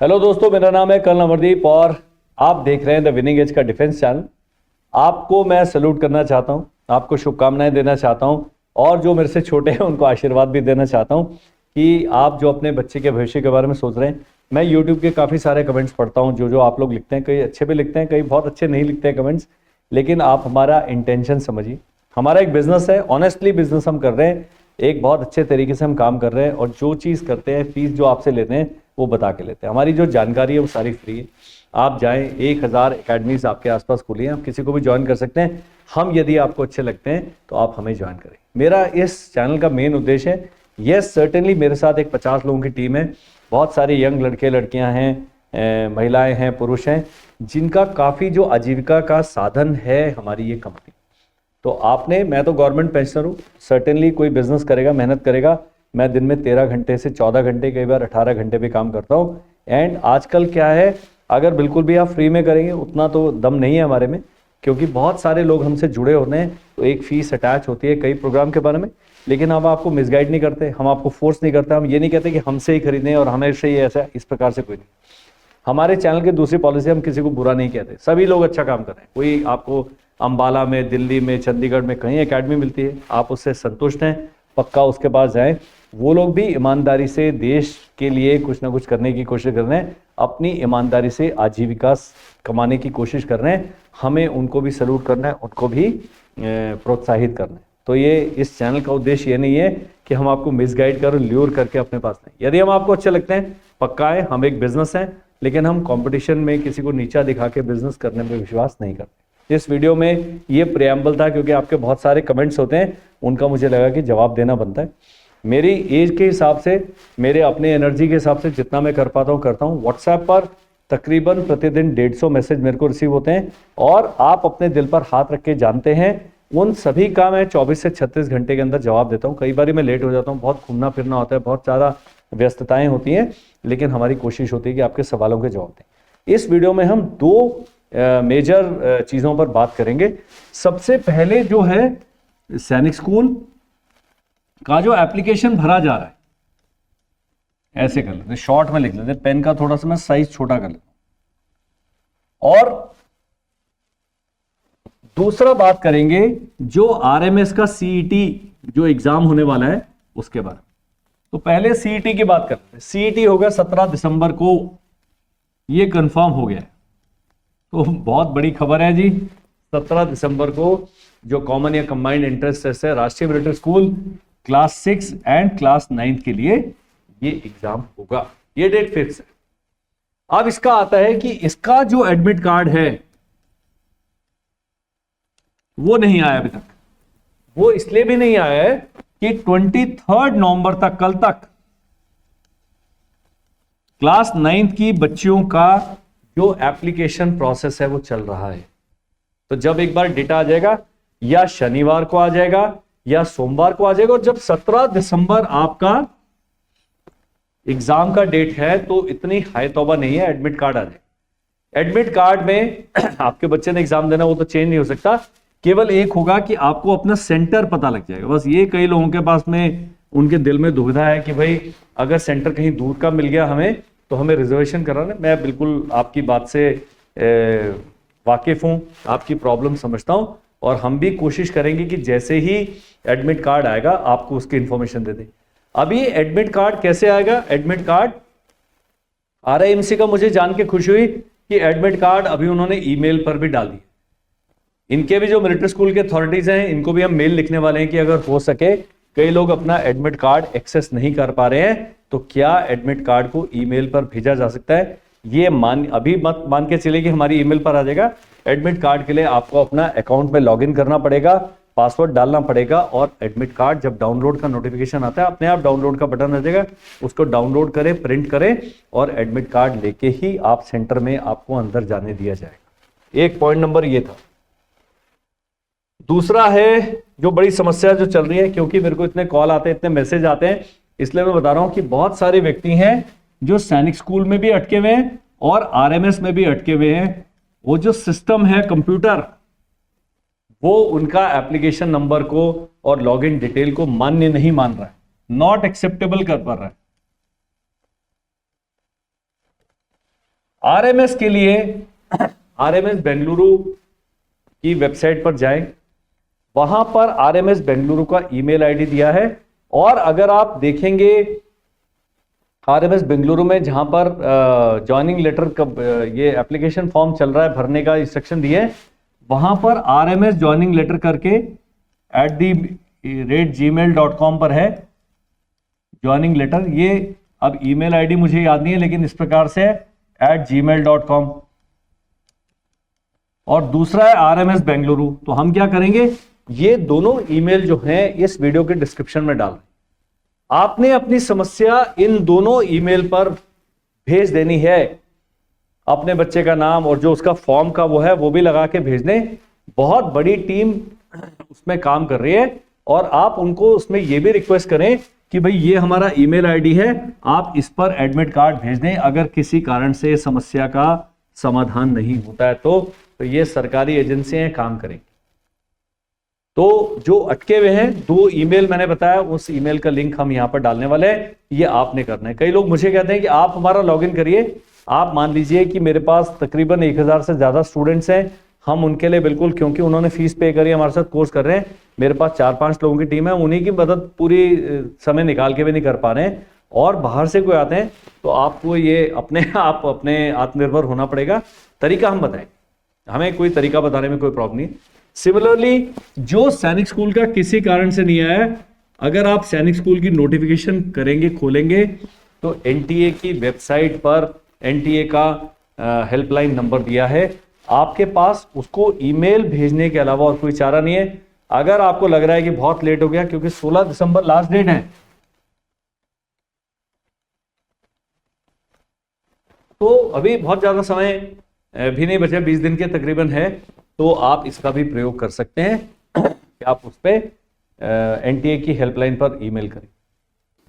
Hello दोस्तों, मेरा नाम है कर्नल अमरदीप और आप देख रहे हैं द विनिंग एज का डिफेंस चैनल। आपको मैं सैल्यूट करना चाहता हूं, आपको शुभकामनाएं देना चाहता हूं और जो मेरे से छोटे हैं उनको आशीर्वाद भी देना चाहता हूं कि आप जो अपने बच्चे के भविष्य के बारे में सोच रहे हैं। मैं यूट्यूब के काफ़ी सारे कमेंट्स पढ़ता हूं, जो आप लोग लिखते हैं, कई अच्छे भी लिखते हैं, कई बहुत अच्छे नहीं लिखते हैं कमेंट्स, लेकिन आप हमारा इंटेंशन समझिए। हमारा एक बिजनेस है, ऑनेस्टली बिजनेस हम कर रहे हैं, एक बहुत अच्छे तरीके से हम काम कर रहे हैं और जो चीज़ करते हैं, फीस जो आपसे लेते हैं वो बता के लेते हैं। हमारी जो जानकारी है वो सारी फ्री है। आप जाएं, 1000 एकेडमीज आपके आसपास खुली हैं, आप किसी को भी ज्वाइन कर सकते हैं। हम यदि आपको अच्छे लगते हैं तो आप हमें ज्वाइन करें। मेरा इस चैनल का मेन उद्देश्य है, यस सर्टेनली मेरे साथ एक 50 लोगों की टीम है, बहुत सारे यंग लड़के लड़कियां हैं, महिलाएं हैं, पुरुष हैं, जिनका काफ़ी जो आजीविका का साधन है हमारी ये कंपनी। तो आपने, मैं तो गवर्नमेंट पेंशनर हूँ, सर्टेनली कोई बिजनेस करेगा, मेहनत करेगा, मैं दिन में 13 घंटे से 14 घंटे, कई बार 18 घंटे भी काम करता हूँ। एंड आजकल क्या है, अगर बिल्कुल भी आप फ्री में करेंगे उतना तो दम नहीं है हमारे में, क्योंकि बहुत सारे लोग हमसे जुड़े होते हैं तो एक फीस अटैच होती है कई प्रोग्राम के बारे में। लेकिन हम आपको मिसगाइड नहीं करते, हम आपको फोर्स नहीं करते, हम ये नहीं कहते कि हमसे ही खरीदें और हमेशा ही ऐसा, इस प्रकार से कोई नहीं। हमारे चैनल की दूसरी पॉलिसी, हम किसी को बुरा नहीं कहते, सभी लोग अच्छा काम कर रहे हैं। कोई आपको अंबाला में, दिल्ली में, चंडीगढ़ में कहीं एकेडमी मिलती है, आप उससे संतुष्ट हैं, पक्का उसके पास जाएं। वो लोग भी ईमानदारी से देश के लिए कुछ ना कुछ करने की कोशिश कर रहे हैं, अपनी ईमानदारी से आजीविका कमाने की कोशिश कर रहे हैं। हमें उनको भी सैल्यूट करना है, उनको भी प्रोत्साहित करना है। तो ये इस चैनल का उद्देश्य ये नहीं है कि हम आपको मिसगाइड करें, ल्यूर करके अपने पास नहीं। यदि हम आपको अच्छे लगते हैं, पक्का है, हम एक बिजनेस है, लेकिन हम कंपटीशन में किसी को नीचा दिखा के बिजनेस करने में विश्वास नहीं करते। इस वीडियो में ये प्रियम्बल था, क्योंकि आपके बहुत सारे कमेंट्स होते हैं, उनका मुझे लगा कि जवाब देना बनता है। मेरी एज के हिसाब से, मेरे अपने एनर्जी के हिसाब से जितना मैं कर पाता हूँ करता हूँ। व्हाट्सएप पर तकरीबन प्रतिदिन 150 मैसेज मेरे को रिसीव होते हैं और आप अपने दिल पर हाथ रख के जानते हैं, उन सभी का मैं 24 से 36 घंटे के अंदर जवाब देता हूँ। कई बार मैं लेट हो जाता हूँ, बहुत घूमना फिरना होता है, बहुत ज़्यादा व्यस्तताएं होती हैं, लेकिन हमारी कोशिश होती है कि आपके सवालों के जवाब दें। इस वीडियो में हम दो मेजर चीज़ों पर बात करेंगे। सबसे पहले जो है, सैनिक स्कूल का जो एप्लीकेशन भरा जा रहा है, ऐसे कर लेते, शॉर्ट में लिख लेते, पेन का थोड़ा सा मैं साइज छोटा कर लेता। और दूसरा बात करेंगे जो आरएमएस का सीईटी जो एग्जाम होने वाला है उसके बारे में। तो पहले सीईटी की बात करते हैं। सीईटी होगा 17 दिसंबर को, ये कंफर्म हो गया है। तो बहुत बड़ी खबर है जी, 17 दिसंबर को जो कॉमन या कंबाइंड एंट्रेंस टेस्ट है, राष्ट्रीय military school class 6 and class 9 के लिए ये एग्जाम होगा, ये डेट फिक्स है। अब इसका आता है कि इसका जो एडमिट कार्ड है वो नहीं आया अभी तक। वो इसलिए भी नहीं आया है कि 23 नवंबर तक, कल तक, क्लास 9 की बच्चियों का जो एप्लीकेशन प्रोसेस है वो चल रहा है। तो जब एक बार डेटा आ जाएगा, या शनिवार को आ जाएगा या सोमवार को आ जाएगा, और जब 17 दिसंबर आपका एग्जाम का डेट है तो इतनी हाई तौबा नहीं है, एडमिट कार्ड आ जाएगा। एडमिट कार्ड में आपके बच्चे ने एग्जाम देना, वो तो चेंज नहीं हो सकता, केवल एक होगा कि आपको अपना सेंटर पता लग जाएगा। बस ये कई लोगों के पास में, उनके दिल में दुविधा है कि भाई अगर सेंटर कहीं दूर का मिल गया हमें तो हमें रिजर्वेशन कराना। मैं बिल्कुल आपकी बात से वाकिफ हूं, आपकी प्रॉब्लम समझता हूं, और हम भी कोशिश करेंगे कि जैसे ही एडमिट कार्ड आएगा आपको उसकी इंफॉर्मेशन दे दें। अभी एडमिट कार्ड कैसे आएगा? एडमिट कार्ड आरआईएमसी का मुझे जान के खुशी हुई कि एडमिट कार्ड अभी उन्होंने ईमेल पर भी डाल दिया। इनके भी जो मिलिट्री स्कूल के अथॉरिटीज हैं, इनको भी हम मेल लिखने वाले हैं कि अगर हो सके, कई लोग अपना एडमिट कार्ड एक्सेस नहीं कर पा रहे हैं, तो क्या एडमिट कार्ड को ईमेल पर भेजा जा सकता है? ये अभी मत मान के चले कि हमारी ईमेल पर आ जाएगा। एडमिट कार्ड के लिए आपको अपना अकाउंट में लॉगिन करना पड़ेगा, पासवर्ड डालना पड़ेगा, और एडमिट कार्ड जब डाउनलोड का नोटिफिकेशन आता है, अपने आप डाउनलोड का बटन आ जाएगा, उसको डाउनलोड करें, प्रिंट करें, और एडमिट कार्ड लेके ही आप सेंटर में आपको अंदर जाने दिया जाएगा। एक पॉइंट नंबर ये था। दूसरा है जो बड़ी समस्या जो चल रही है, क्योंकि मेरे को इतने कॉल आते हैं, इतने मैसेज आते हैं, इसलिए मैं बता रहा हूं कि बहुत सारे व्यक्ति हैं जो सैनिक स्कूल में भी अटके हुए हैं और आरएमएस में भी अटके हुए हैं। वो जो सिस्टम है कंप्यूटर, वो उनका एप्लीकेशन नंबर को और लॉगिन डिटेल को मान्य नहीं मान रहा है, नॉट एक्सेप्टेबल कर पा रहा है। आरएमएस के लिए आरएमएस बेंगलुरु की वेबसाइट पर जाएं, वहां पर आरएमएस बेंगलुरु का ईमेल आईडी दिया है। और अगर आप देखेंगे आरएमएस बेंगलुरु में जहां पर ज्वाइनिंग लेटर का ये एप्लीकेशन फॉर्म चल रहा है भरने का इंस्ट्रक्शन दिए, वहां पर आरएमएस ज्वाइनिंग लेटर करके @gmail.com पर है ज्वाइनिंग लेटर। ये अब ईमेल आईडी मुझे याद नहीं है, लेकिन इस प्रकार से @gmail.com। और दूसरा है आरएमएस बेंगलुरु। तो हम क्या करेंगे, ये दोनों ईमेल जो हैं इस वीडियो के डिस्क्रिप्शन में डाल, आपने अपनी समस्या इन दोनों ईमेल पर भेज देनी है। अपने बच्चे का नाम और जो उसका फॉर्म का वो है वो भी लगा के भेज दें। बहुत बड़ी टीम उसमें काम कर रही है, और आप उनको उसमें ये भी रिक्वेस्ट करें कि भाई ये हमारा ईमेल आईडी है, आप इस पर एडमिट कार्ड भेज दें अगर किसी कारण से समस्या का समाधान नहीं होता है तो ये सरकारी एजेंसियां काम करेंगी। तो जो अटके हुए हैं 2 ईमेल मैंने बताया, उस ईमेल का लिंक हम यहां पर डालने वाले हैं, ये आपने करना है। कई लोग मुझे कहते हैं कि आप हमारा लॉगिन करिए। आप मान लीजिए कि मेरे पास तकरीबन 1000 से ज्यादा स्टूडेंट्स हैं, हम उनके लिए बिल्कुल, क्योंकि उन्होंने फीस पे करी, हमारे साथ कोर्स कर रहे हैं, मेरे पास 4-5 लोगों की टीम है, उन्हीं की मदद पूरी समय निकाल के भी नहीं कर पा रहे हैं, और बाहर से कोई आते हैं तो आपको ये अपने आप अपने आत्मनिर्भर होना पड़ेगा। तरीका हम बताएं, हमें कोई तरीका बताने में कोई प्रॉब्लम नहीं। सिमिलरली जो सैनिक स्कूल का किसी कारण से नहीं आया, अगर आप सैनिक स्कूल की नोटिफिकेशन करेंगे, खोलेंगे, तो एनटीए की वेबसाइट पर एनटीए का हेल्पलाइन नंबर दिया है, आपके पास उसको ईमेल भेजने के अलावा और कोई चारा नहीं है। अगर आपको लग रहा है कि बहुत लेट हो गया, क्योंकि 16 दिसंबर लास्ट डेट है, तो अभी बहुत ज्यादा समय भी नहीं बचा, 20 दिन के तकरीबन है, तो आप इसका भी प्रयोग कर सकते हैं कि आप उस पर एनटीए की हेल्पलाइन पर ईमेल करें।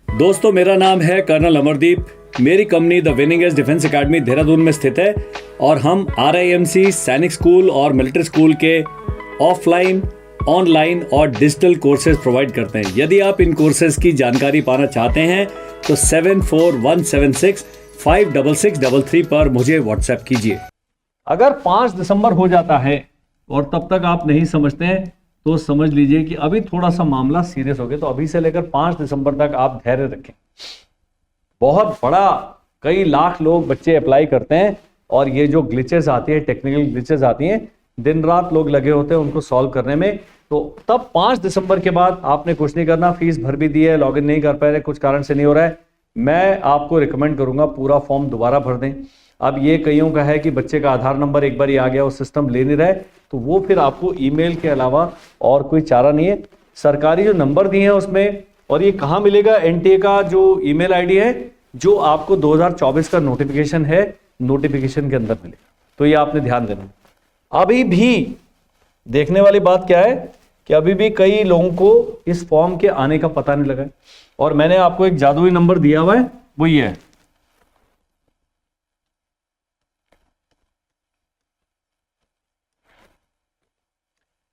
दोस्तों, मेरा नाम है कर्नल अमरदीप। मेरी company the winning edge defence academy Dehradun में स्थित है, और हम RIMC सैनिक स्कूल और मिलिट्री स्कूल के ऑफलाइन, ऑनलाइन और डिजिटल कोर्सेज प्रोवाइड करते हैं। यदि आप इन कोर्सेज की जानकारी पाना चाहते हैं तो 7417656633 पर मुझे व्हाट्सएप कीजिए। अगर 5 दिसंबर हो जाता है और तब तक आप नहीं समझते हैं, तो समझ लीजिए कि अभी थोड़ा सा मामला सीरियस हो गया। तो अभी से लेकर 5 दिसंबर तक आप धैर्य रखें। बहुत बड़ा, कई लाख लोग बच्चे अप्लाई करते हैं, और ये जो ग्लिचेस आती है, टेक्निकल ग्लिचेस आती हैं, दिन रात लोग लगे होते हैं उनको सॉल्व करने में। तो तब 5 दिसंबर के बाद आपने कुछ नहीं करना। फीस भर भी दी है, लॉगिन नहीं कर पा रहे, कुछ कारण से नहीं हो रहा है, मैं आपको रिकमेंड करूंगा पूरा फॉर्म दोबारा भर दें। अब ये कईयों का है कि बच्चे का आधार नंबर एक बार ही आ गया, वो सिस्टम ले नहीं रहा है, तो वो फिर आपको ईमेल के अलावा और कोई चारा नहीं है। सरकारी जो नंबर दिए हैं उसमें, और ये कहाँ मिलेगा, एनटीए का जो ईमेल आईडी है, जो आपको 2024 का नोटिफिकेशन है, नोटिफिकेशन के अंदर मिलेगा। तो ये आपने ध्यान देना। अभी भी देखने वाली बात क्या है कि अभी भी कई लोगों को इस फॉर्म के आने का पता नहीं लगा है, और मैंने आपको एक जादुई नंबर दिया हुआ है, वो ये है।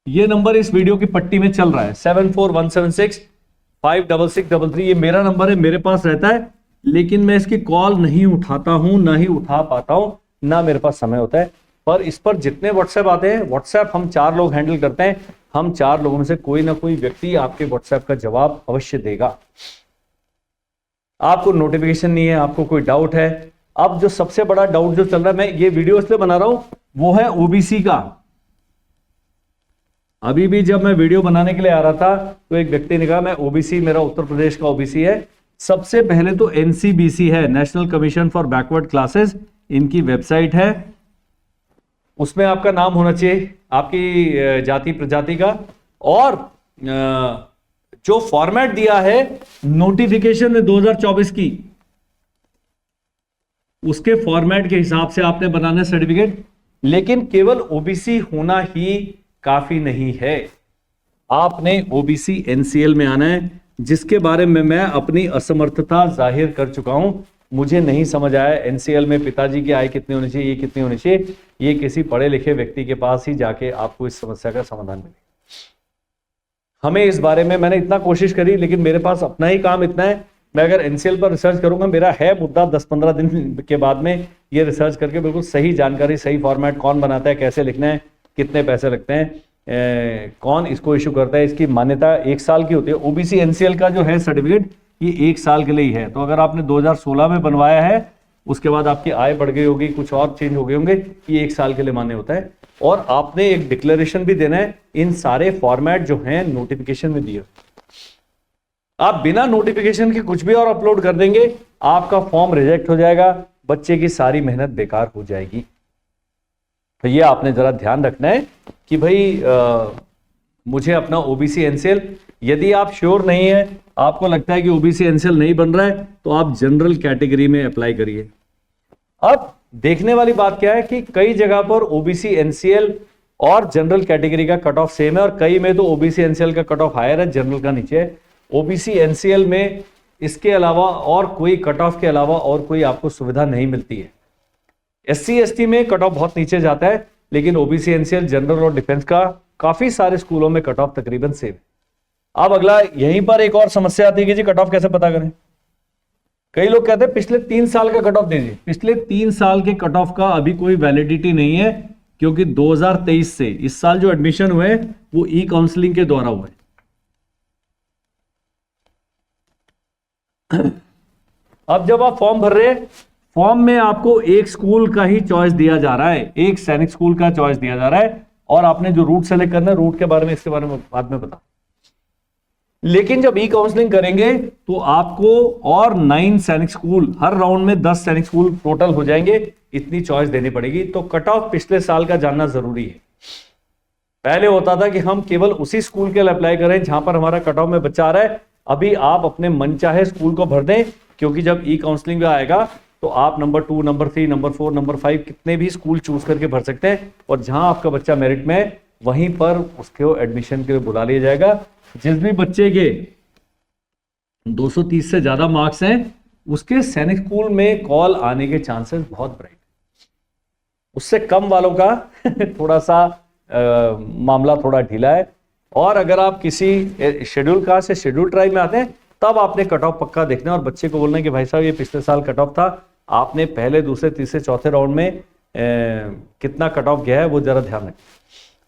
ये नंबर इस वीडियो की पट्टी में चल रहा है, 7417656633। ये मेरा नंबर है, मेरे पास रहता है, लेकिन मैं इसकी कॉल नहीं उठाता हूं, ना ही उठा पाता हूं, ना मेरे पास समय होता है। पर इस पर जितने व्हाट्सएप आते हैं, व्हाट्सएप हम 4 लोग हैंडल करते हैं, हम 4 लोगों में से कोई ना कोई व्यक्ति आपके व्हाट्सएप का जवाब अवश्य देगा। आपको नोटिफिकेशन नहीं है, आपको कोई डाउट है। अब जो सबसे बड़ा डाउट जो चल रहा है, मैं ये वीडियो इसलिए बना रहा हूं, वो है ओबीसी का। अभी भी जब मैं वीडियो बनाने के लिए आ रहा था, तो एक व्यक्ति ने कहा मैं ओबीसी, मेरा उत्तर प्रदेश का ओबीसी है। सबसे पहले तो NCBC है, national commission for backward classes, इनकी वेबसाइट है, उसमें आपका नाम होना चाहिए, आपकी जाति प्रजाति का, और जो फॉर्मेट दिया है नोटिफिकेशन में 2024 की, उसके फॉर्मेट के हिसाब से आपने बनाना सर्टिफिकेट। लेकिन केवल ओबीसी होना ही काफी नहीं है, आपने ओबीसी NCL में आना है, जिसके बारे में मैं अपनी असमर्थता जाहिर कर चुका हूं। मुझे नहीं समझ आया NCL में पिताजी की आय कितनी होनी चाहिए, ये कितनी होनी चाहिए। ये किसी पढ़े लिखे व्यक्ति के पास ही जाके आपको इस समस्या का समाधान मिलेगा। हमें इस बारे में, मैंने इतना कोशिश करी, लेकिन मेरे पास अपना ही काम इतना है। मैं अगर NCL पर रिसर्च करूंगा, मेरा है मुद्दा 10-15 दिन के बाद में ये रिसर्च करके बिल्कुल सही जानकारी, सही फॉर्मेट, कौन बनाता है, कैसे लिखना है, कितने पैसे लगते हैं, कौन इसको इशू करता है, इसकी मान्यता 1 साल की होती है। ओबीसी एनसीएल का जो है सर्टिफिकेट ये 1 साल के लिए ही है। तो अगर आपने 2016 में बनवाया है, उसके बाद आपकी आय बढ़ गई होगी, कुछ और चेंज हो गए होंगे, ये 1 साल के लिए मान्य होता है। और आपने एक डिक्लेरेशन भी देना है। इन सारे फॉर्मेट जो हैं नोटिफिकेशन में दिए। आप बिना नोटिफिकेशन के कुछ भी और अपलोड कर देंगे, आपका फॉर्म रिजेक्ट हो जाएगा, बच्चे की सारी मेहनत बेकार हो जाएगी। तो ये आपने जरा ध्यान रखना है कि भाई मुझे अपना ओबीसी एनसीएल, यदि आप श्योर नहीं है, आपको लगता है कि ओबीसी एनसीएल नहीं बन रहा है, तो आप जनरल कैटेगरी में अप्लाई करिए। अब देखने वाली बात क्या है कि कई जगह पर ओबीसी एनसीएल और जनरल कैटेगरी का कट ऑफ सेम है, और कई में तो ओबीसी एनसीएल का कट ऑफ हायर है, जनरल का नीचे है। ओबीसी एनसीएल में इसके अलावा और कोई कट ऑफ के अलावा और कोई आपको सुविधा नहीं मिलती है। एससी एसटी में कट ऑफ बहुत नीचे जाता है, लेकिन ओबीसी एनसीएल, जनरल और डिफेंस का काफी सारे स्कूलों में कट ऑफ तकरीबन सेम है। अब अगला यहीं पर एक और समस्या आती है कि जी कट ऑफ कैसे पता करें। कई लोग कहते हैं पिछले 3 साल का कट ऑफ दीजिए। पिछले 3 साल के कट ऑफ का अभी कोई वैलिडिटी नहीं है, क्योंकि 2023 से इस साल जो एडमिशन हुए वो ई काउंसलिंग के द्वारा हुए। अब जब आप फॉर्म भर रहे हैं, फॉर्म में आपको एक स्कूल का ही चॉइस दिया जा रहा है, एक सैनिक स्कूल का चॉइस दिया जा रहा है, और आपने जो रूट सेलेक्ट करना है, रूट के बारे में, इसके बारे में बाद में बता। लेकिन जब ई काउंसलिंग करेंगे तो आपको और 9 सैनिक स्कूल, हर राउंड में 10 सैनिक स्कूल टोटल हो जाएंगे, इतनी चॉइस देनी पड़ेगी। तो कट ऑफ पिछले साल का जानना जरूरी है। पहले होता था कि हम केवल उसी स्कूल के लिए अप्लाई करें जहां पर हमारा कट ऑफ में बच्चा आ रहा है। अभी आप अपने मनचाहे स्कूल को भर दें, क्योंकि जब ई काउंसलिंग में आएगा तो आप नंबर 2, नंबर 3, नंबर 4, नंबर 5 कितने भी स्कूल चूज करके भर सकते हैं, और जहां आपका बच्चा मेरिट में है वहीं पर उसको एडमिशन के लिए बुला लिया जाएगा। जिस भी बच्चे के 230 से ज्यादा मार्क्स हैं, उसके सैनिक स्कूल में कॉल आने के चांसेस बहुत ब्राइट। उससे कम वालों का थोड़ा सा मामला थोड़ा ढीला है। और अगर आप किसी शेड्यूल कास्ट से शेड्यूल ट्राइब में आते हैं, तब आपने कट ऑफ पक्का देखना है और बच्चे को बोलना है कि भाई साहब ये पिछले साल कट ऑफ था, आपने पहले, दूसरे, तीसरे, चौथे राउंड में कितना कट ऑफ गया है वो जरा ध्यान रखें।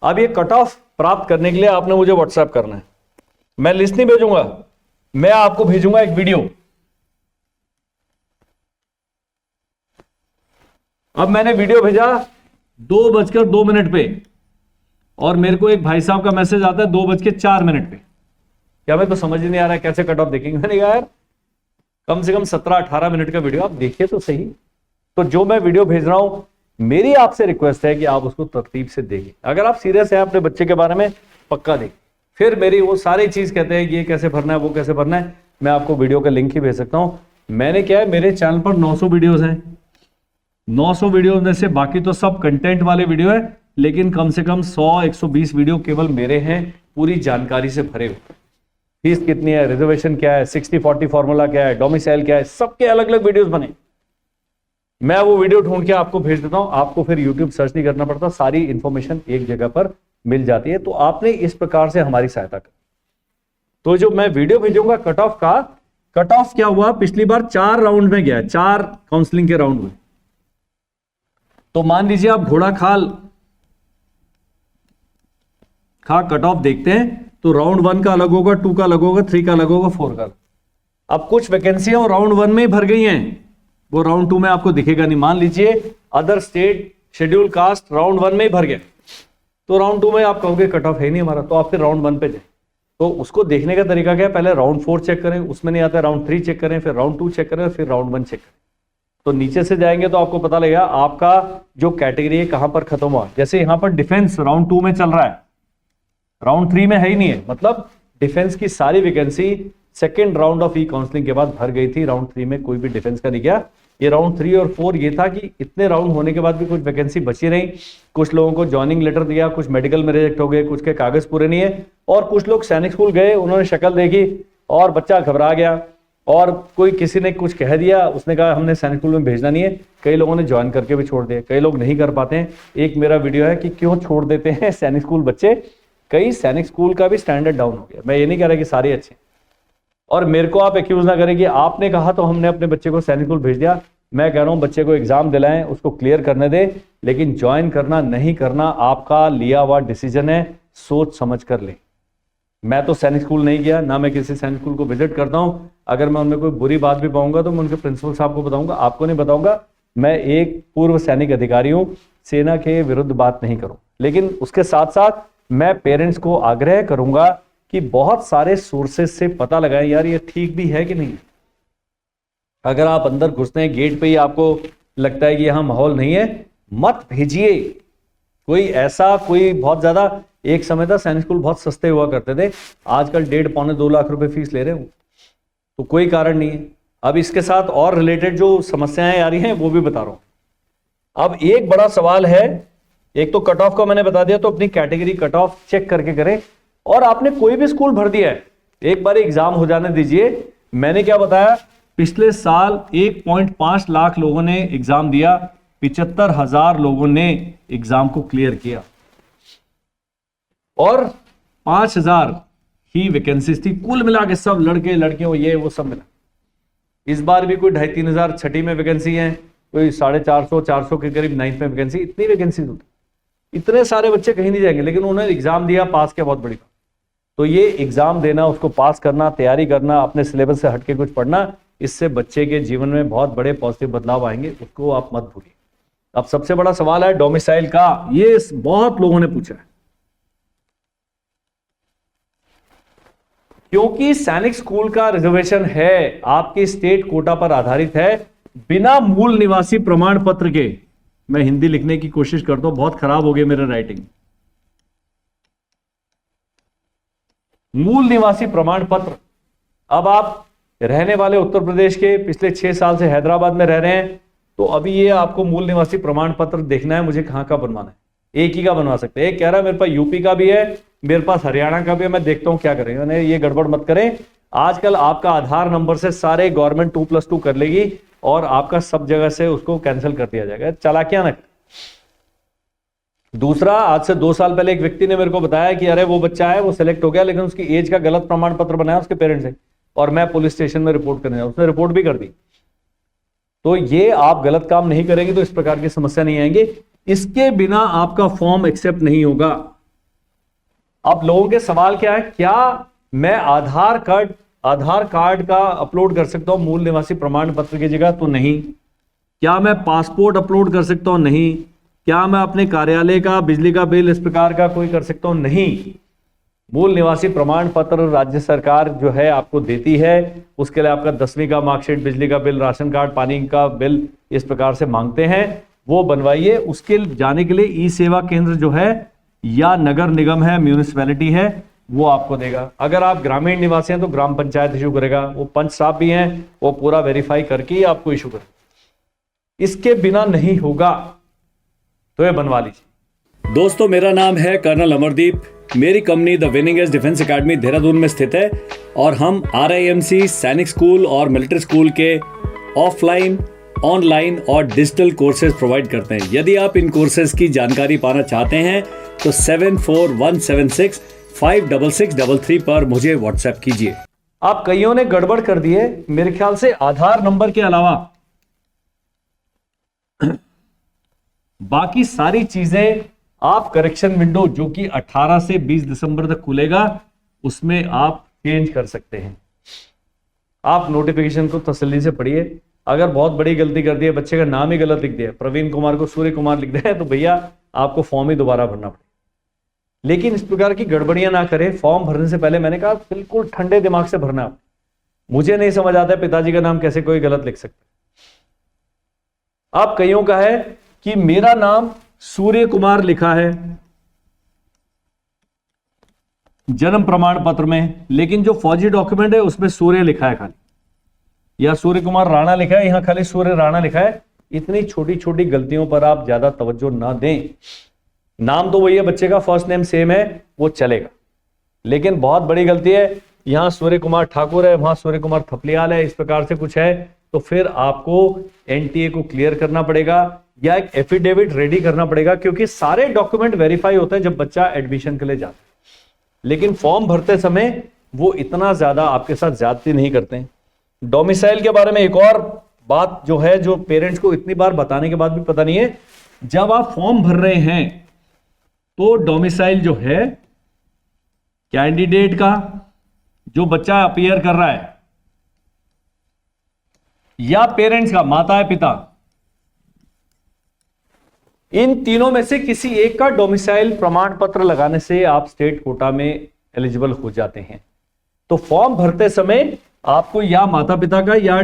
अब ये कट ऑफ प्राप्त करने के लिए आपने मुझे व्हाट्सएप करना है। मैं लिस्ट नहीं भेजूंगा, मैं आपको भेजूंगा एक वीडियो। अब मैंने वीडियो भेजा 2:02 पे, और मेरे को एक भाई साहब का मैसेज आता है 2:04 पे। क्या मैं तो समझ ही नहीं आ रहा है कैसे कट ऑफ देखेंगे। मैंने कहा यार कम से कम 17-18 मिनट का वीडियो आप देखिए तो सही। तो जो मैं वीडियो भेज रहा हूं, मेरी आपसे रिक्वेस्ट है कि आप उसको तरतीब से देखें। अगर आप सीरियस है अपने बच्चे के बारे में, पक्का देखें। फिर मेरी वो सारी चीज कहते हैं कि ये कैसे भरना है, वो कैसे भरना है, मैं आपको वीडियो का लिंक ही भेज सकता हूं। मैंने क्या है, मेरे चैनल पर 900 वीडियोज हैं। 900 वीडियो में से बाकी तो सब कंटेंट वाले वीडियो है, लेकिन कम से कम 100-120 वीडियो केवल मेरे हैं, पूरी जानकारी से भरे हुए। फीस कितनी है, रिजर्वेशन क्या है, 60-40 फॉर्मूला क्या है, डोमिसाइल क्या है, सबके अलग अलग वीडियोस बने। मैं वो वीडियो ढूंढ के आपको भेज देता हूं। आपको फिर यूट्यूब सर्च नहीं करना पड़ता, सारी इंफॉर्मेशन एक जगह पर मिल जाती है। तो आपने इस प्रकार से हमारी सहायता कर। तो जो मैं वीडियो भेजूंगा कट ऑफ का, कट ऑफ क्या हुआ, पिछली बार 4 राउंड में गया, 4 काउंसलिंग के राउंड में। तो मान लीजिए आप घोड़ा खाल कट ऑफ देखते हैं, तो राउंड 1 का अलग होगा, 2 का अलग होगा, 3 का अलग होगा, 4 का। अब कुछ वैकेंसियां राउंड 1 में ही भर गई हैं, वो राउंड 2 में आपको दिखेगा नहीं। मान लीजिए other state schedule caste round 1 में ही भर गया, तो राउंड 2 में आप कहोगे कट ऑफ है नहीं हमारा, तो आप फिर राउंड 1 पे जाए। तो उसको देखने का तरीका क्या है, पहले राउंड 4 चेक करें, उसमें नहीं आता राउंड 3 चेक करें, फिर राउंड 2 चेक करें, फिर राउंड 1 चेक करें। तो नीचे से जाएंगे तो आपको पता लगेगा आपका जो कैटेगरी है कहां पर खत्म हुआ। जैसे यहां पर डिफेंस राउंड 2 में चल रहा है, राउंड 3 में है ही नहीं है, मतलब डिफेंस की सारी vacancy second round of E counselling के बाद भर गई थी। राउंड 3 में कोई भी डिफेंस का नहीं गया। ये राउंड 3 और 4 ये था कि इतने राउंड होने के बाद भी कुछ वैकेंसी बची नहीं। कुछ लोगों को ज्वाइनिंग लेटर दिया, कुछ मेडिकल में रिजेक्ट हो गए, कुछ के कागज पूरे नहीं है, और कुछ लोग सैनिक स्कूल गए, उन्होंने शक्ल देखी और बच्चा घबरा गया, और कोई किसी ने कुछ कह दिया, उसने कहा हमने सैनिक स्कूल में भेजना नहीं है। कई लोगों ने ज्वाइन करके भी छोड़ दिए, कई लोग नहीं कर पाते हैं। एक मेरा वीडियो है कि क्यों छोड़ देते हैं सैनिक स्कूल बच्चे। कई सैनिक स्कूल का भी स्टैंडर्ड डाउन हो गया। मैं ये नहीं कह रहा कि सारे अच्छे, और मेरे को आप एक्यूज ना करें कि आपने कहा तो हमने अपने बच्चे को सैनिक स्कूल भेज दिया। मैं कह रहा हूं बच्चे को एग्जाम दिलाएं, उसको क्लियर करने दे, लेकिन ज्वाइन करना नहीं करना आपका लिया हुआ डिसीजन है, सोच समझ कर ले। मैं तो सैनिक स्कूल नहीं गया, ना मैं किसी सैनिक स्कूल को विजिट करता हूं। अगर मैं उनमें कोई बुरी बात भी पाऊंगा तो मैं उनके प्रिंसिपल साहब को बताऊंगा, आपको नहीं बताऊंगा। मैं एक पूर्व सैनिक अधिकारी हूं, सेना के विरुद्ध बात नहीं करूं, लेकिन उसके साथ साथ मैं पेरेंट्स को आग्रह करूंगा कि बहुत सारे सोर्सेस से पता लगाएं यार ये ठीक भी है कि नहीं। अगर आप अंदर घुसते हैं गेट पे ही आपको लगता है कि यहां माहौल नहीं है, मत भेजिए। कोई ऐसा कोई बहुत ज्यादा, एक समय था सैनिक स्कूल बहुत सस्ते हुआ करते थे, आजकल 1.5-2 लाख रुपए फीस ले रहे हो, तो कोई कारण नहीं है। अब इसके साथ और रिलेटेड जो समस्याएं आ रही हैं वो भी बता रहा हूं। अब एक बड़ा सवाल है, एक तो कट ऑफ का मैंने बता दिया, तो अपनी कैटेगरी कट ऑफ चेक करके करें। और आपने कोई भी स्कूल भर दिया है, एक बार एग्जाम हो जाने दीजिए। मैंने क्या बताया, पिछले साल 1.5 लाख लोगों ने एग्जाम दिया, 75,000 लोगों ने एग्जाम को क्लियर किया और 5,000 ही वैकेंसीज थी। कुल मिला के सब लड़के लड़कियों ये वो सब मिला। इस बार भी कोई 2,500-3 हजार छठी में वैकेंसी है, कोई 450 के करीब 9th में वैकेंसी। इतनी वैकेंसी होती, इतने सारे बच्चे कहीं नहीं जाएंगे, लेकिन उन्होंने एग्जाम दिया, पास किया, बहुत बड़ी बात। तो ये एग्जाम देना, उसको पास करना, तैयारी करना, अपने सिलेबस से हटके कुछ पढ़ना, इससे बच्चे के जीवन में बहुत बड़े पॉजिटिव बदलाव आएंगे, उसको आप मत भूलिए। अब सबसे बड़ा सवाल है डोमिसाइल का, ये बहुत लोगों ने पूछा है। क्योंकि सैनिक स्कूल का रिजर्वेशन है, आपकी स्टेट कोटा पर आधारित है, बिना मूल निवासी प्रमाण पत्र के, मैं हिंदी लिखने की कोशिश करता हूं, बहुत खराब हो गई मेरा राइटिंग। मूल निवासी प्रमाण पत्र, अब आप रहने वाले उत्तर प्रदेश के, पिछले 6 साल से हैदराबाद में रह रहे हैं, तो अभी ये आपको मूल निवासी प्रमाण पत्र देखना है मुझे कहां का बनवाना है। एक ही का बनवा सकते हैं। एक कह रहा है मेरे पास यूपी का भी है, मेरे पास हरियाणा का भी है, मैं देखता हूं क्या करेंगे। मैंने ये गड़बड़ मत करें। आजकल आपका आधार नंबर से सारे गवर्नमेंट 2+2 कर लेगी और आपका सब जगह से उसको कैंसिल कर दिया जाएगा। चालाकियां न। दूसरा, आज से 2 साल पहले एक व्यक्ति ने मेरे को बताया कि अरे वो बच्चा है, वो सिलेक्ट हो गया, लेकिन उसकी एज का गलत प्रमाण पत्र बनाया उसके पेरेंट्स ने, और मैं पुलिस स्टेशन में रिपोर्ट करने जाऊं, उसने रिपोर्ट भी कर दी। तो ये आप गलत काम नहीं करेंगे तो इस प्रकार की समस्या नहीं आएंगी। इसके बिना आपका फॉर्म एक्सेप्ट नहीं होगा। अब लोगों के सवाल क्या है, क्या मैं आधार कार्ड का अपलोड कर सकता हूं मूल निवासी प्रमाण पत्र की जगह? तो नहीं। क्या मैं पासपोर्ट अपलोड कर सकता हूं? नहीं। क्या मैं अपने कार्यालय का, बिजली का बिल, इस प्रकार का कोई कर सकता हूं? नहीं। मूल निवासी प्रमाण पत्र राज्य सरकार जो है आपको देती है, उसके लिए आपका 10वीं का मार्कशीट, बिजली का बिल, राशन कार्ड, पानी का बिल, इस प्रकार से मांगते हैं, वो बनवाइए। उसके जाने के लिए ई सेवा केंद्र जो है, या नगर निगम है, म्यूनिसिपैलिटी है, वो आपको देगा। अगर आप ग्रामीण निवासी हैं तो ग्राम पंचायत इशू करेगा, वो पंच साहब भी हैं, वो पूरा वेरीफाई करके ही आपको इशू करेगा। इसके बिना नहीं होगा, तो ये बनवा लीजिए। दोस्तों, मेरा नाम है कर्नल अमरदीप। मेरी company the winning edge defence academy Dehradun में स्थित है और हम RIMC सैनिक स्कूल और मिलिट्री स्कूल के ऑफलाइन, ऑनलाइन और डिजिटल कोर्सेज प्रोवाइड करते हैं। यदि आप इन कोर्सेज की जानकारी पाना चाहते हैं तो 7417656633 पर मुझे व्हाट्सएप कीजिए। आप कईयों ने गड़बड़ कर दी है, मेरे ख्याल से आधार नंबर के अलावा बाकी सारी चीजें आप करेक्शन विंडो जो कि 18 से 20 दिसंबर तक खुलेगा, उसमें आप चेंज कर सकते हैं। आप नोटिफिकेशन को तसल्ली से पढ़िए। अगर बहुत बड़ी गलती कर दी है, बच्चे का नाम ही गलत लिख दिया, प्रवीण कुमार को सूर्य कुमार लिख दिया, तो भैया आपको फॉर्म ही दोबारा भरना पड़ेगा। लेकिन इस प्रकार की गड़बड़ियां ना करें। फॉर्म भरने से पहले मैंने कहा बिल्कुल ठंडे दिमाग से भरना। मुझे नहीं समझ आता है पिताजी का नाम कैसे कोई गलत लिख सकता। आप कईयों का है कि मेरा नाम सूर्य कुमार लिखा है जन्म प्रमाण पत्र में, लेकिन जो फौजी डॉक्यूमेंट है उसमें सूर्य लिखा है खाली, या सूर्य कुमार राणा लिखा है, यहां खाली सूर्य राणा लिखा है। इतनी छोटी छोटी गलतियों पर आप ज्यादा तवज्जो ना दें। नाम तो वही है, बच्चे का फर्स्ट नेम सेम है, वो चलेगा, लेकिन बहुत बड़ी गलती है, यहां सूर्य कुमार ठाकुर है, वहां सूर्य कुमार थपलियाल है, इस प्रकार से कुछ है, तो फिर आपको NTA को क्लियर करना पड़ेगा या एक एफिडेविट रेडी करना पड़ेगा, क्योंकि सारे डॉक्यूमेंट वेरीफाई होते हैं जब बच्चा एडमिशन के लिए जाता है, लेकिन फॉर्म भरते समय वो इतना ज्यादा आपके साथ ज्यादती नहीं करते हैं। डोमिसाइल के बारे में एक और बात जो है, जो पेरेंट्स को इतनी बार बताने के बाद भी पता नहीं है, जब आप फॉर्म भर रहे हैं तो डोमिसाइल जो है कैंडिडेट का, जो बच्चा अपीयर कर रहा है, या पेरेंट्स का, माता या पिता, इन तीनों में से किसी एक का डोमिसाइल प्रमाण पत्र लगाने से आप स्टेट कोटा में एलिजिबल हो जाते हैं। तो फॉर्म भरते समय आपको या माता पिता का या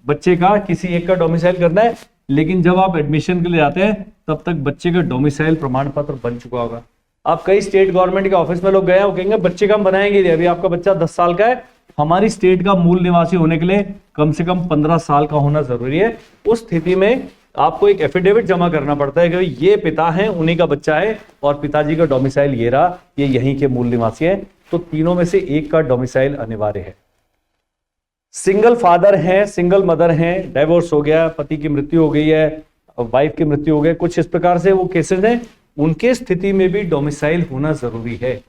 बच्चे का किसी एक का डोमिसाइल करना है, लेकिन जब आप एडमिशन के लिए जाते हैं तब तक बच्चे का डोमिसाइल प्रमाण पत्र बन चुका होगा। आप कई स्टेट गवर्नमेंट के ऑफिस में लोग गए, वो कहेंगे बच्चे का हम बनाएंगे, अभी आपका बच्चा 10 साल का है, हमारी स्टेट का मूल निवासी होने के लिए कम से कम 15 साल का होना जरूरी है। उस स्थिति में आपको एक एफिडेविट जमा करना पड़ता है कि ये पिता हैं, उन्हीं का बच्चा है और पिताजी का डोमिसाइल ये रहा, ये यहीं के मूल निवासी है। तो तीनों में से एक का डोमिसाइल अनिवार्य है। सिंगल फादर हैं, सिंगल मदर हैं, डाइवोर्स हो गया, पति की मृत्यु हो गई है, वाइफ की मृत्यु हो गई, कुछ इस प्रकार से वो केसेस हैं, उनके स्थिति में भी डोमिसाइल होना जरूरी है।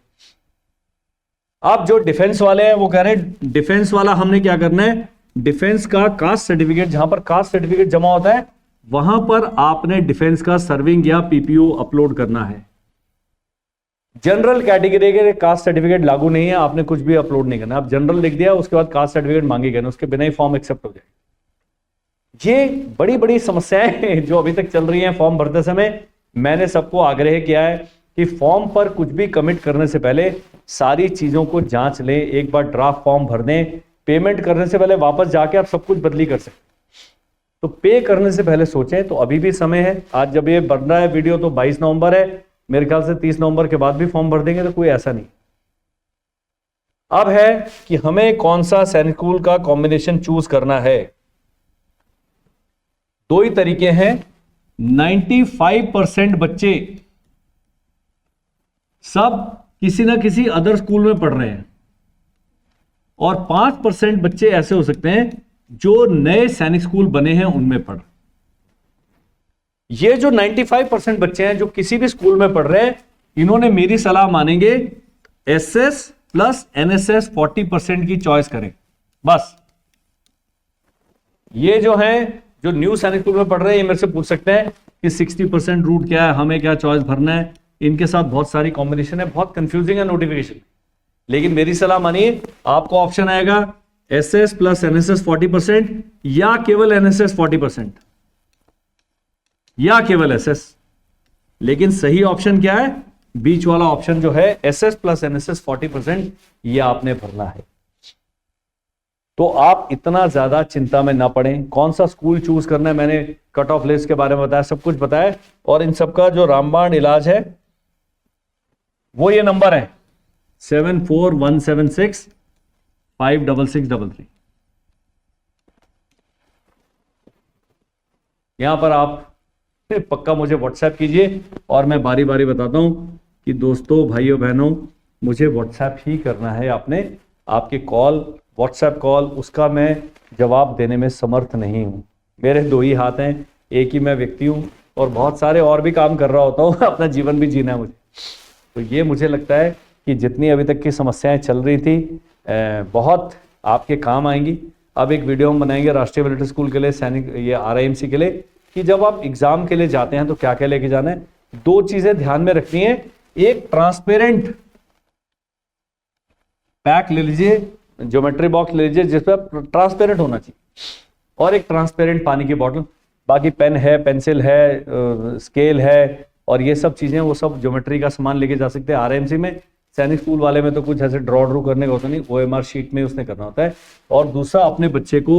अब जो डिफेंस वाले हैं वो कह रहे हैं डिफेंस वाला हमने क्या करना है, डिफेंस का कास्ट सर्टिफिकेट, जहां पर कास्ट सर्टिफिकेट जमा होता है वहां पर आपने डिफेंस का सर्विंग या पीपीओ अपलोड करना है। जनरल कैटेगरी के कास्ट सर्टिफिकेट लागू नहीं है, आपने कुछ भी अपलोड नहीं करना। आप जनरल लिख दिया, उसके बाद कास्ट सर्टिफिकेट मांगेगा, उसके बिना ही फॉर्म एक्सेप्ट हो जाए। ये बड़ी बड़ी समस्याएं जो अभी तक चल रही हैं फॉर्म भरते समय, मैंने सबको आग्रह किया है कि फॉर्म पर कुछ भी कमिट करने से पहले सारी चीजों को जांच लें, एक बार ड्राफ्ट फॉर्म भर दें, पेमेंट करने से पहले वापस जाके आप सब कुछ बदली कर सकते। तो पे करने से पहले सोचें। तो अभी भी समय है, आज जब ये बन रहा है वीडियो तो 22 नवंबर है, मेरे ख्याल से 30 नवंबर के बाद भी फॉर्म भर देंगे, तो कोई ऐसा नहीं। अब है कि हमें कौन सा सैनिक स्कूल का कॉम्बिनेशन चूज करना है। दो ही तरीके हैं। 95% बच्चे सब किसी ना किसी अदर स्कूल में पढ़ रहे हैं और 5% बच्चे ऐसे हो सकते हैं जो नए सैनिक स्कूल बने हैं उनमें पढ़। ये जो 95% बच्चे हैं जो किसी भी स्कूल में पढ़ रहे हैं, इन्होंने मेरी सलाह मानेंगे एसएस प्लस एनएसएस 40% की चॉइस करें बस। ये जो है जो न्यू सैनिक स्कूल में पढ़ रहे हैं, ये मेरे से पूछ सकते हैं कि 60% रूट क्या है, हमें क्या चॉइस भरना है। इनके साथ बहुत सारी कॉम्बिनेशन है, बहुत कंफ्यूजिंग है नोटिफिकेशन। लेकिन मेरी सलाह मानिए, आपको ऑप्शन आएगा एसएस प्लस एनएसएस 40% या केवल एनएसएस 40% या केवल एसएस। लेकिन सही ऑप्शन क्या है, बीच वाला ऑप्शन जो है एसएस प्लस एनएसएस 40%, ये आपने भरना है। तो आप इतना ज्यादा चिंता में ना पड़ें। कौन सा स्कूल चूज करना है, मैंने कट ऑफ लिस्ट के बारे में बताया, सब कुछ बताया। और इन सबका जो रामबाण इलाज है वो ये नंबर है 74176 56633। यहां पर आप पक्का मुझे व्हाट्सएप कीजिए और मैं बारी बारी बताता हूं कि दोस्तों, भाइयों बहनों, मुझे व्हाट्सएप ही करना है। आपने आपके कॉल, व्हाट्सएप कॉल, उसका मैं जवाब देने में समर्थ नहीं हूं। मेरे दो ही हाथ हैं, एक ही मैं व्यक्ति हूं और बहुत सारे और भी काम कर रहा होता हूं, अपना जीवन भी जीना है मुझे। तो ये मुझे लगता है कि जितनी अभी तक की समस्याएं चल रही थी बहुत आपके काम आएंगी। अब एक वीडियो हम बनाएंगे राष्ट्रीय मिलिट्री स्कूल के लिए, सैनिक ये RIMC के लिए, कि जब आप एग्जाम के लिए जाते हैं तो क्या क्या लेके जाना है। दो चीजें ध्यान में रखनी है, एक ट्रांसपेरेंट पैक ले लीजिए, ज्योमेट्री बॉक्स ले लीजिए जिस पर ट्रांसपेरेंट होना चाहिए, और एक ट्रांसपेरेंट पानी की बोतल। बाकी पेन है, पेंसिल है, स्केल है और ये सब चीजें, वो सब ज्योमेट्री का सामान लेके जा सकते हैं। RIMC में, सैनिक स्कूल वाले में तो कुछ ऐसे ड्रॉ करने का होता नहीं, OMR शीट में उसने करना होता है। और दूसरा, अपने बच्चे को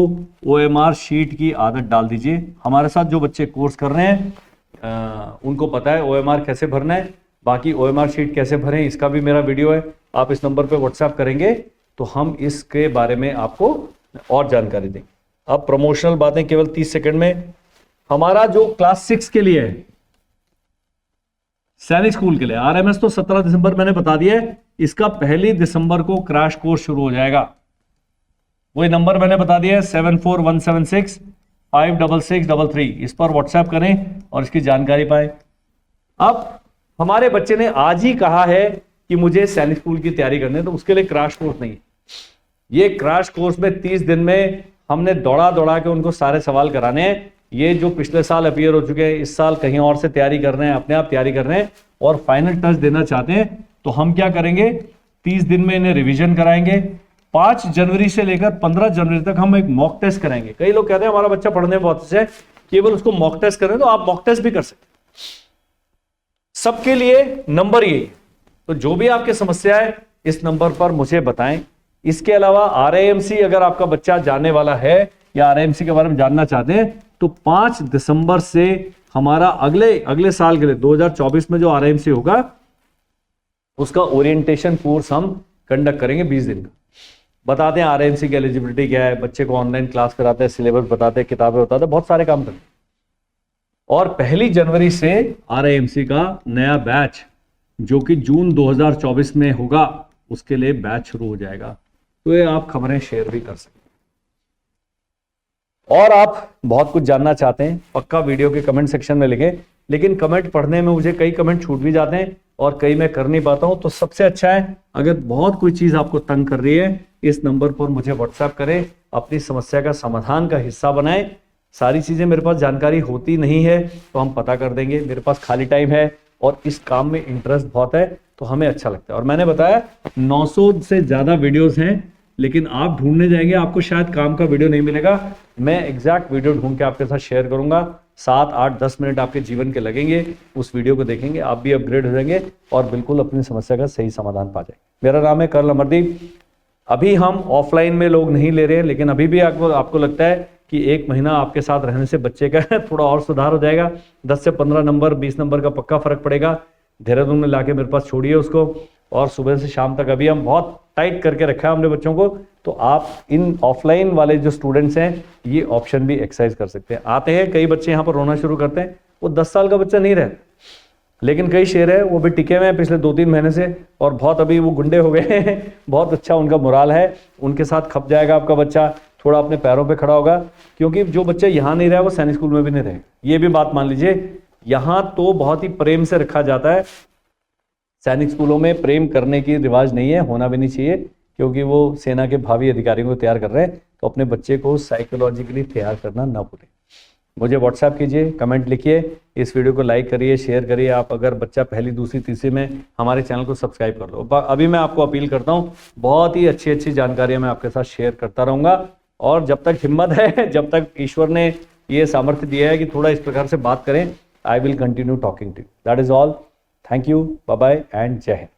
OMR शीट की आदत डाल दीजिए। हमारे साथ जो बच्चे कोर्स कर रहे हैं उनको पता है OMR कैसे भरना है। बाकी OMR शीट कैसे भरें, इसका भी मेरा वीडियो है, आप इस नंबर पर व्हाट्सएप करेंगे तो हम इसके बारे में आपको और जानकारी देंगे। अब प्रमोशनल बातें केवल 30 सेकंड में। हमारा जो क्लास 6 के लिए है सैनिक स्कूल के लिए, RMS तो 17 दिसंबर मैंने बता दिया है, इसका 1 दिसंबर को क्रैश कोर्स शुरू हो जाएगा। वही नंबर मैंने बता दिया है 74176 56633। इस पर व्हाट्सएप करें और इसकी जानकारी पाएं। अब हमारे बच्चे ने आज ही कहा है कि मुझे सैनिक स्कूल की तैयारी करनी है, तो उसके लिए क्रैश कोर्स नहीं है। ये क्रैश कोर्स में 30 दिन में हमने दौड़ा दौड़ा के उनको सारे सवाल कराने हैं। ये जो पिछले साल अपीयर हो चुके हैं, इस साल कहीं और से तैयारी कर रहे हैं, अपने आप तैयारी कर रहे हैं और फाइनल टच देना चाहते हैं, तो हम क्या करेंगे, 30 दिन में इन्हें रिवीजन कराएंगे। 5 जनवरी से लेकर 15 जनवरी तक हम एक मॉक टेस्ट कराएंगे। कई लोग कहते हैं हमारा बच्चा पढ़ने में बहुत अच्छा है, केवल उसको मॉक टेस्ट करें, तो आप मॉक टेस्ट भी कर सकते हैं। सबके लिए नंबर ये, तो जो भी आपकी समस्या है इस नंबर पर मुझे बताएं। इसके अलावा RIMC अगर आपका बच्चा जानने वाला है या RIMC के बारे में जानना चाहते हैं, तो 5 दिसंबर से हमारा अगले साल के लिए 2024 में जो RIMC होगा उसका ओरिएंटेशन कोर्स हम कंडक्ट करेंगे 20 दिन का। बताते हैं RIMC की एलिजिबिलिटी क्या है, बच्चे को ऑनलाइन क्लास कराते हैं, सिलेबस बताते हैं, किताबें बताते हैं, बहुत सारे काम करते हैं। और 1 जनवरी से RIMC का नया बैच जो कि जून 2024 में होगा, उसके लिए बैच शुरू हो जाएगा। तो ये आप खबरें शेयर भी कर सकते हैं। और आप बहुत कुछ जानना चाहते हैं, पक्का वीडियो के कमेंट सेक्शन में लिखें। लेकिन कमेंट पढ़ने में मुझे कई कमेंट छूट भी जाते हैं और कई मैं कर नहीं पाता हूं। तो सबसे अच्छा है, अगर बहुत कोई चीज आपको तंग कर रही है, इस नंबर पर मुझे व्हाट्सएप करें, अपनी समस्या का समाधान का हिस्सा बनाएं। सारी चीजें मेरे पास जानकारी होती नहीं है तो हम पता कर देंगे। मेरे पास खाली टाइम है और इस काम में इंटरेस्ट बहुत है, तो हमें अच्छा लगता है। और मैंने बताया 900 से ज्यादा वीडियोस हैं, लेकिन आप ढूंढने जाएंगे आपको शायद काम का वीडियो नहीं मिलेगा। मैं एग्जैक्ट वीडियो ढूंढ के आपके साथ शेयर करूंगा। 7, 8, 10 मिनट आपके जीवन के लगेंगे, उस वीडियो को देखेंगे, आप भी अपग्रेड हो जाएंगे और बिल्कुल अपनी समस्या का सही समाधान पा जाएंगे। मेरा नाम है कर्नल अमरदीप। अभी हम ऑफलाइन में लोग नहीं ले रहे हैं, लेकिन अभी भी आपको लगता है कि 1 महीना आपके साथ रहने से बच्चे का थोड़ा और सुधार हो जाएगा, 10 से 15 नंबर 20 नंबर का पक्का फर्क पड़ेगा। देहरादून में लाके मेरे पास छोड़िए उसको, और सुबह से शाम तक अभी हम बहुत टाइट करके रखा है हमने बच्चों को। तो आप इन ऑफलाइन वाले जो स्टूडेंट्स हैं, ये ऑप्शन भी एक्सरसाइज कर सकते हैं। आते हैं कई बच्चे यहाँ पर रोना शुरू करते हैं, वो 10 साल का बच्चा नहीं रहता, लेकिन कई शेर है वो भी टिके हुए हैं पिछले 2-3 महीने से, और बहुत अभी वो गुंडे हो गए हैं। बहुत अच्छा उनका मोराल है, उनके साथ खप जाएगा आपका बच्चा, थोड़ा अपने पैरों पे खड़ा होगा। क्योंकि जो बच्चा यहाँ नहीं रहा वो सैनिक स्कूल में भी नहीं रहेगा, ये भी बात मान लीजिए। यहाँ तो बहुत ही प्रेम से रखा जाता है, सैनिक स्कूलों में प्रेम करने की रिवाज नहीं है, होना भी नहीं चाहिए, क्योंकि वो सेना के भावी अधिकारियों को तैयार कर रहे हैं। तो अपने बच्चे को साइकोलॉजिकली तैयार करना ना भूलें। मुझे व्हाट्सएप कीजिए, कमेंट लिखिए, इस वीडियो को लाइक करिए, शेयर करिए। आप अगर बच्चा पहली, दूसरी, तीसरी में, हमारे चैनल को सब्सक्राइब कर लो। अभी मैं आपको अपील करता हूँ, बहुत ही अच्छी अच्छी जानकारियाँ मैं आपके साथ शेयर करता रहूँगा। और जब तक हिम्मत है, जब तक ईश्वर ने ये सामर्थ्य दिया है कि थोड़ा इस प्रकार से बात करें, I will continue talking to you. That is all. Thank you, bye bye and जय हिंद।